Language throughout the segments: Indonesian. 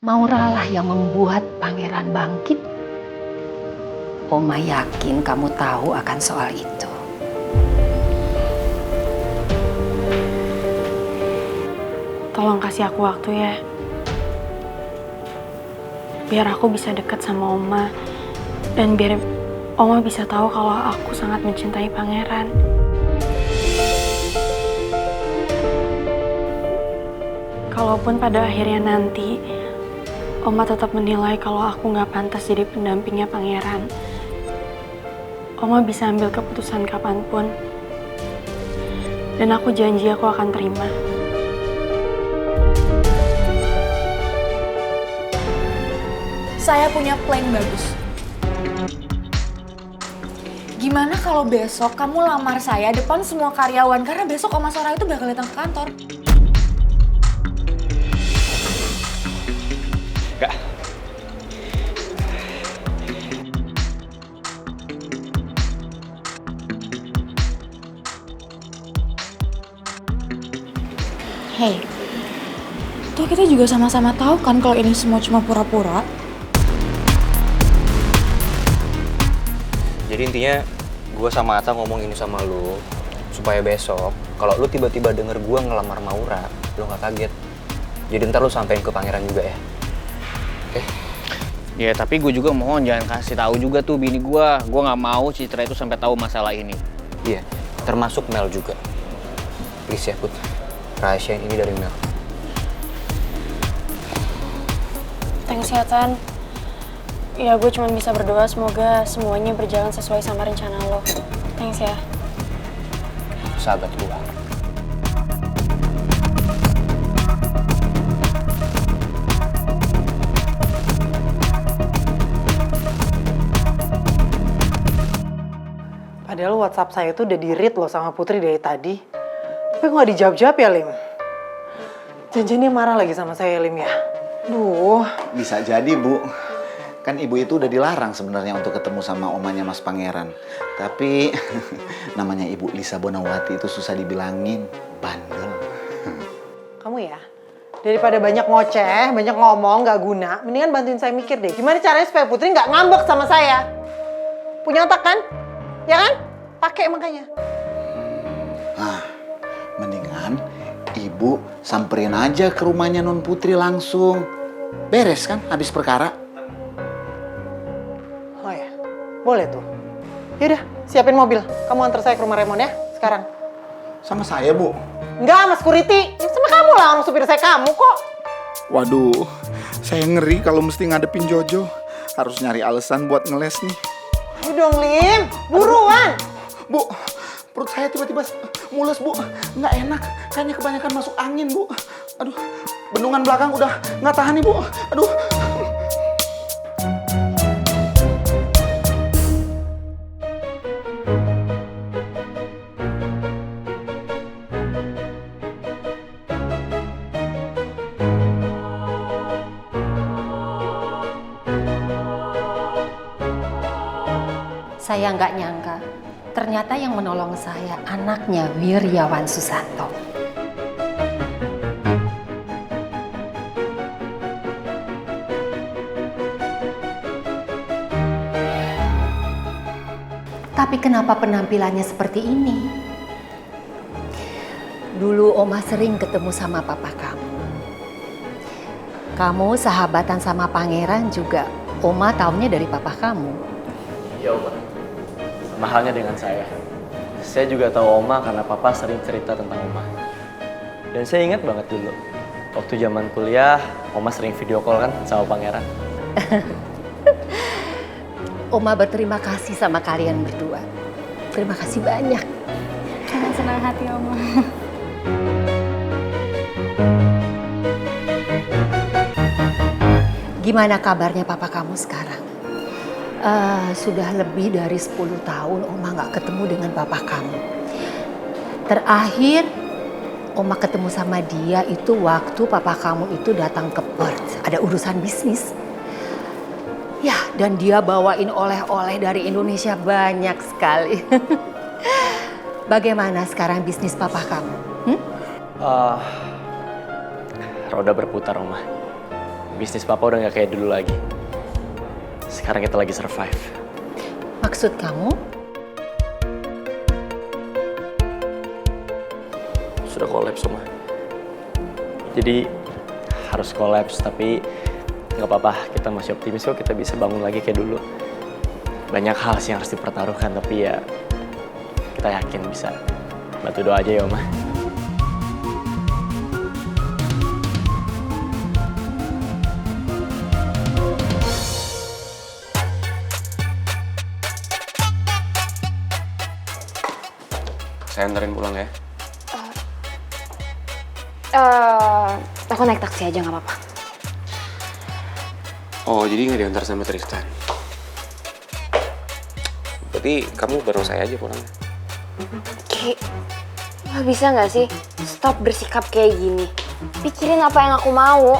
Maura lah yang membuat pangeran bangkit. Oma yakin kamu tahu akan soal itu. Tolong kasih aku waktu ya. Biar aku bisa dekat sama Oma. Dan biar Oma bisa tahu kalau aku sangat mencintai pangeran. Kalaupun pada akhirnya nanti Oma tetap menilai kalau aku nggak pantas jadi pendampingnya pangeran, Oma bisa ambil keputusan kapanpun. Dan aku janji aku akan terima. Saya punya plan bagus. Gimana kalau besok kamu lamar saya depan semua karyawan? Karena besok Oma Sarah itu bakal datang ke kantor. Enggak. Hey, toh kita juga sama-sama tahu kan kalau ini semua cuma pura-pura. Jadi intinya gue sama Ata ngomong ini sama lu supaya besok kalau lu tiba-tiba denger gue ngelamar Maura, lu nggak kaget. Jadi ntar lu sampein ke pangeran juga ya. Oke? Ya tapi gue juga mohon jangan kasih tahu juga tuh bini gue. Gue nggak mau Citra itu sampai tahu masalah ini. Iya, termasuk Mel juga. Please ya Put, rahasiain ini dari Mel. Thanks ya, Tan. Ya, gue cuma bisa berdoa semoga semuanya berjalan sesuai sama rencana lo. Thanks ya. Sahabat gue. Padahal WhatsApp saya itu udah di-read loh sama Putri dari tadi. Tapi kok nggak dijawab-jawab ya, Lim? Janjian dia marah lagi sama saya, Lim ya? Duh. Bisa jadi, Bu. Kan ibu itu udah dilarang sebenarnya untuk ketemu sama omanya Mas Pangeran. Tapi namanya Ibu Lisa Bonawati itu susah dibilangin. Bandel. Kamu ya, daripada banyak ngoceh, banyak ngomong, nggak guna, mendingan bantuin saya mikir deh. Gimana caranya supaya Putri nggak ngambek sama saya? Punya otak kan? Ya kan? Pakai makanya. Nah, mendingan Ibu samperin aja ke rumahnya Non Putri langsung. Beres kan habis perkara? Oh ya, boleh tuh. Yaudah, siapin mobil. Kamu antar saya ke rumah Raymond ya, sekarang. Sama saya, Bu. Enggak, Mas Security. Ya, sama kamu lah, orang supir saya kamu kok. Waduh, saya ngeri kalau mesti ngadepin Jojo. Harus nyari alasan buat ngeles nih. Ayo dong, Lim. Buruan. Bu, perut saya tiba-tiba mules, Bu. Nggak enak. Kayaknya kebanyakan masuk angin, Bu. Aduh, bendungan belakang udah nggak tahan nih, Bu. Aduh. Saya nggak nyangka, ternyata yang menolong saya anaknya Wiryawan Susanto. Tapi kenapa penampilannya seperti ini? Dulu Oma sering ketemu sama papa kamu. Kamu sahabatan sama pangeran juga Oma taunya dari papa kamu. Iya, Oma. Sama halnya dengan saya. Saya juga tahu Oma karena papa sering cerita tentang Oma. Dan saya ingat banget dulu, waktu zaman kuliah, Oma sering video call kan sama pangeran. Oma berterima kasih sama kalian berdua. Terima kasih banyak. Dengan senang hati, Oma. Gimana kabarnya papa kamu sekarang? Sudah lebih dari 10 tahun Oma nggak ketemu dengan papa kamu. Terakhir Oma ketemu sama dia itu waktu papa kamu itu datang ke Perth. Ada urusan bisnis. Ya, Dan dia bawain oleh-oleh dari Indonesia banyak sekali. Bagaimana sekarang bisnis papa kamu? Roda berputar, Oma. Bisnis papa udah nggak kayak dulu lagi. Sekarang kita lagi survive. Maksud kamu? Sudah kolaps, Oma. Jadi harus kolaps, tapi nggak apa-apa. Kita masih optimis kok, kita bisa bangun lagi kayak dulu. Banyak hal sih yang harus dipertaruhkan, tapi ya kita yakin bisa. Bantu doa aja ya, Oma. Saya anterin pulang ya. Aku naik taksi aja nggak apa-apa. Oh, jadi nggak diantar sama Tristan? Berarti kamu bareng saya aja pulangnya. Ki, lo bisa nggak sih stop bersikap kayak gini? Pikirin apa yang aku mau.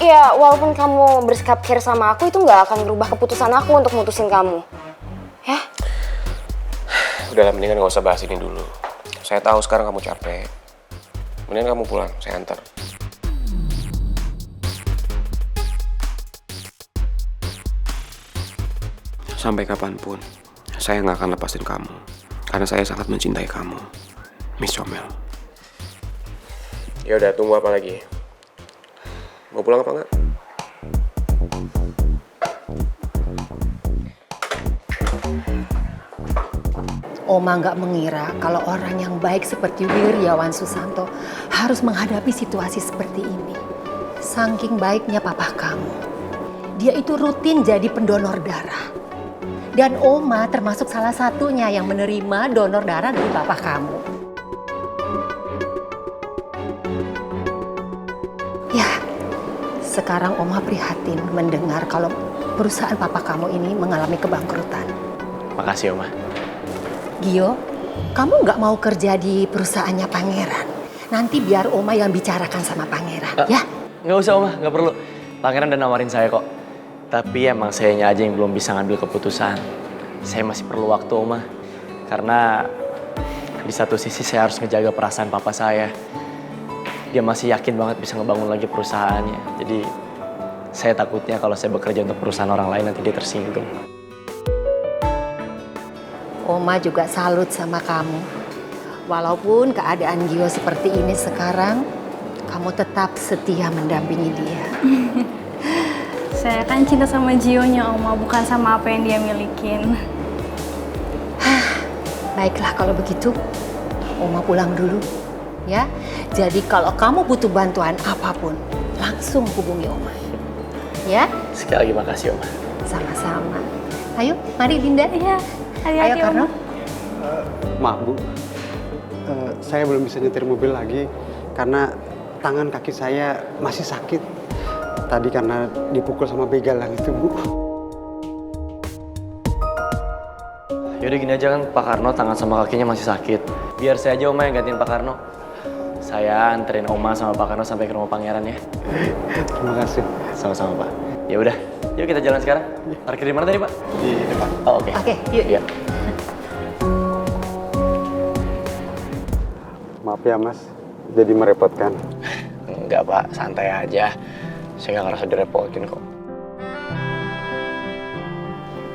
Ya, walaupun kamu bersikap care sama aku, itu nggak akan merubah keputusan aku untuk mutusin kamu. Ya? Udahlah, mendingan nggak usah bahas ini dulu. Saya tahu sekarang kamu capek. Mendingan kamu pulang, saya antar. Sampai kapanpun, saya nggak akan lepasin kamu. Karena saya sangat mencintai kamu, Miss Comel. Ya udah, tunggu apa lagi? Mau pulang apa nggak? Oma nggak mengira kalau orang yang baik seperti Wiryawan Susanto harus menghadapi situasi seperti ini. Saking baiknya papa kamu, dia itu rutin jadi pendonor darah. Dan Oma termasuk salah satunya yang menerima donor darah dari papa kamu. Ya, sekarang Oma prihatin mendengar kalau perusahaan papa kamu ini mengalami kebangkrutan. Makasih, Oma. Gio, kamu nggak mau kerja di perusahaannya Pangeran? Nanti biar Oma yang bicarakan sama Pangeran, ya? Nggak usah, Oma, nggak perlu. Pangeran udah nawarin saya kok. Tapi emang sayanya aja yang belum bisa ngambil keputusan. Saya masih perlu waktu, Oma. Karena di satu sisi saya harus ngejaga perasaan papa saya. Dia masih yakin banget bisa ngebangun lagi perusahaannya. Jadi saya takutnya kalau saya bekerja untuk perusahaan orang lain nanti dia tersinggung. Oma juga salut sama kamu. Walaupun keadaan Gio seperti ini sekarang, kamu tetap setia mendampingi dia. Saya kan cinta sama Gio-nya, Oma, bukan sama apa yang dia milikin. Baiklah kalau begitu, Oma pulang dulu, ya. Jadi kalau kamu butuh bantuan apapun, langsung hubungi Oma, ya. Sekali lagi makasih, Oma. Sama-sama. Ayo, mari Dinda. Iya. Ayo Karno. Maaf Bu, saya belum bisa nyetir mobil lagi karena tangan kaki saya masih sakit. Tadi karena dipukul sama begalan itu, Bu. Yaudah gini aja, kan Pak Karno tangan sama kakinya masih sakit. Biar saya aja, Oma, yang gantiin Pak Karno. Saya anterin Oma sama Pak Karno sampai ke rumah Pangeran ya. Terima kasih. Sama-sama, Pak. Ya udah, yuk kita jalan sekarang. Parkir di mana tadi, Pak? Di depan. Oh, oke. Oke, yuk. Iya. Maaf ya Mas, jadi merepotkan. Enggak, Pak. Santai aja. Saya nggak ngerasa direpotin kok.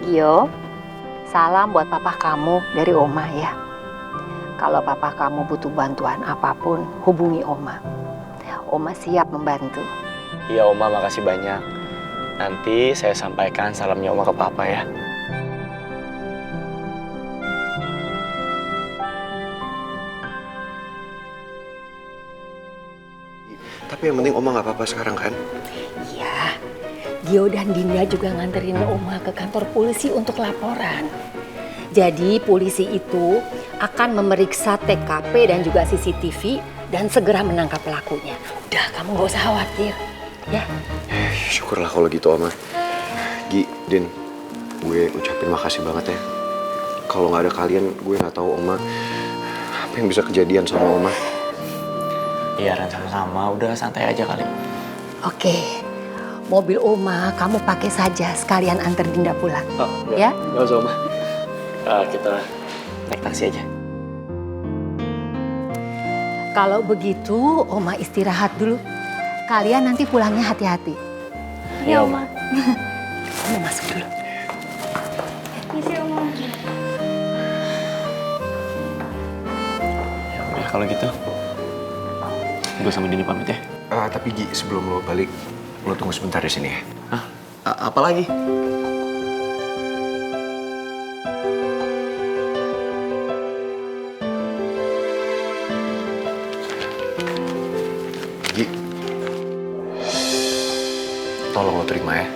Gio, salam buat papa kamu dari Oma ya. Kalau papa kamu butuh bantuan apapun, hubungi Oma. Oma siap membantu. Iya, Oma, makasih banyak. Nanti saya sampaikan salamnya Oma ke Papa ya. Tapi yang penting Oma nggak apa-apa sekarang kan? Iya, Gio dan Dinda juga nganterin Oma ke kantor polisi untuk laporan. Jadi polisi itu akan memeriksa TKP dan juga CCTV dan segera menangkap pelakunya. Udah, kamu nggak usah khawatir, ya. Syukurlah kalau gitu, Oma. Gi, Din, gue ucapin makasih banget ya. Kalau nggak ada kalian, gue nggak tahu Oma apa yang bisa kejadian sama Oma. Iya, Ran, sama-sama. Udah santai aja kali. Oke, mobil Oma kamu pakai saja sekalian antar Dinda pulang. Oh, Ya? Nggak usah, Oma. Kita naik taksi aja. Kalau begitu Oma istirahat dulu. Kalian nanti pulangnya hati-hati. Iya, Oma. Kamu masuk dulu. Misi, Oma. Ya udah kalau gitu, gue sama Dini pamit ya. Tapi Gi, sebelum lo balik, lo tunggu sebentar di sini ya. Hah? Apa lagi? Gi, tolong lo terima ya.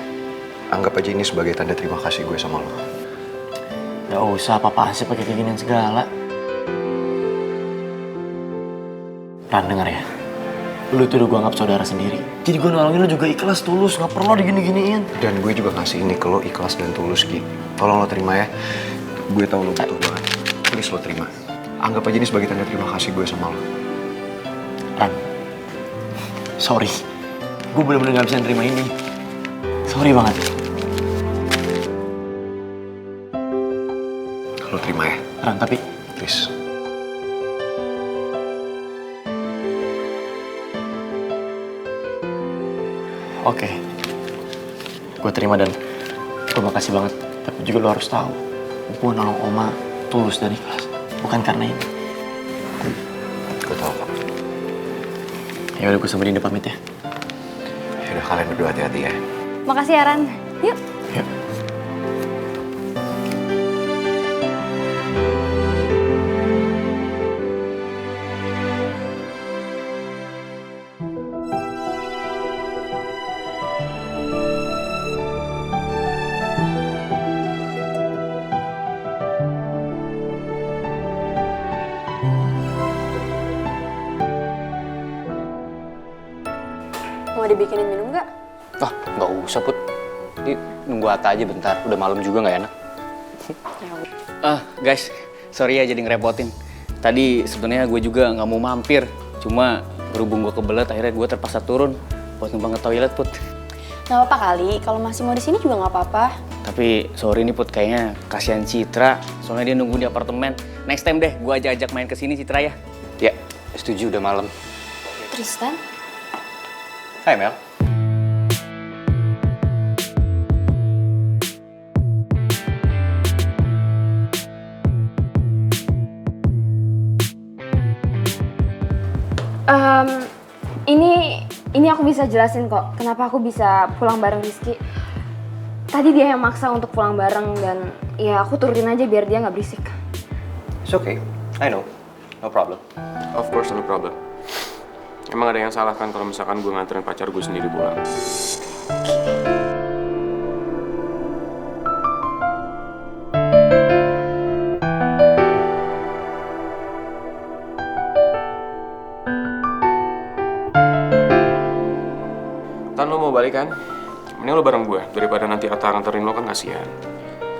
Anggap aja ini sebagai tanda terima kasih gue sama lo. Gak usah, apa-apaan sih pakai kayak ginian segala. Ran, denger ya. Lu tuh udah gue anggap saudara sendiri. Jadi gue nolongin lu juga ikhlas, tulus. Gak perlu digini-giniin. Dan gue juga ngasih ini ke lo ikhlas dan tulus, Gi. Tolong lo terima ya. Gue tahu lo butuh banget. Please lo terima. Anggap aja ini sebagai tanda terima kasih gue sama lo. Ran, sorry. Gue bener-bener gak bisa nerima ini. Sorry banget. Lo terima ya. Ran, tapi... Please. Oke. Gue terima dan gue makasih banget. Tapi juga lo harus tahu, gue nolong Oma tulus dan ikhlas. Bukan karena ini. Gue tahu kok. Ya udah, gue sama Dinda pamit ya. Ya udah, kalian berdua hati-hati ya. Makasih ya, Ran. Yuk. Yuk. Mau dibikinin minum nggak? Ah, nggak usah, Put. Ini nunggu Atta aja bentar. Udah malam juga nggak enak. Guys, sorry ya jadi ngerepotin. Tadi sebenarnya gue juga nggak mau mampir. Cuma berhubung gue kebelet, akhirnya gue terpaksa turun buat numpang ke toilet, Put. Nggak apa-apa kali. Kalau masih mau di sini juga nggak apa-apa. Tapi sorry nih, Put, kayaknya kasihan Citra. Soalnya dia nunggu di apartemen. Next time deh, gue ajak main ke sini, Citra ya. Ya, setuju, udah malam. Tristan? Hai, Mel. Ini aku bisa jelasin kok kenapa aku bisa pulang bareng Rizky. Tadi dia yang maksa untuk pulang bareng dan ya aku turutin aja biar dia nggak berisik. It's okay. I know. No problem. Of course, no problem. Emang ada yang salah kan kalau misalkan gue nganterin pacar gue sendiri pulang? Tan, lo mau balik kan? Mending lo bareng gue, daripada nanti Atta nganterin lo kan kasihan.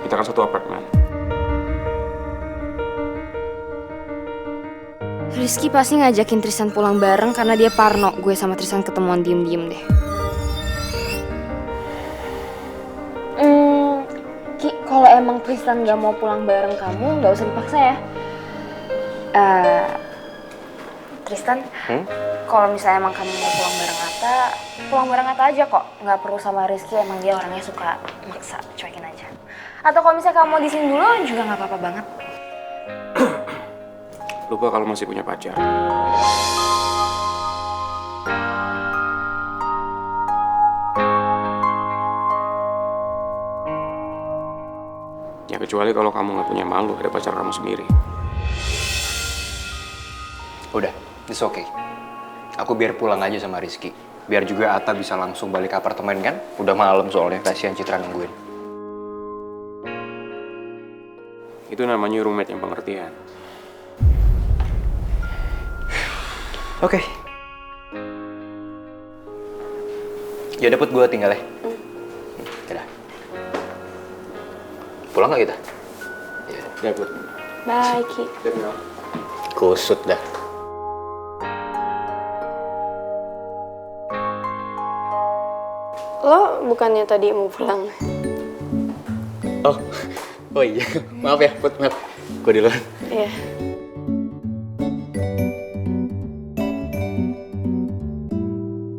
Kita kan satu apartemen. Rizky pasti ngajakin Tristan pulang bareng karena dia parno gue sama Tristan ketemuan diem-diem deh. Ki, kalau emang Tristan gak mau pulang bareng kamu, gak usah dipaksa ya. Tristan, kalau misalnya emang kamu mau pulang bareng Atta aja kok. Nggak perlu sama Rizky, emang dia orangnya suka maksa, cuekin aja. Atau kalau misalnya kamu mau di sini dulu juga nggak apa-apa banget. Lupa kalau masih punya pacar. Ya kecuali kalau kamu nggak punya malu ada pacar kamu sendiri. Udah, it's okay. Aku biar pulang aja sama Rizky. Biar juga Atta bisa langsung balik ke apartemen kan? Udah malam soalnya, kasihan Citra nungguin. Itu namanya roommate yang pengertian. Oke. Ya dapet gue tinggal ya. Dadah. Pulang gak kita? Ya, Put. Bye, Ki. Kusut dah. Lo bukannya tadi mau pulang? Oh iya. Maaf ya, Put. Maaf. Gue duluan. Iya.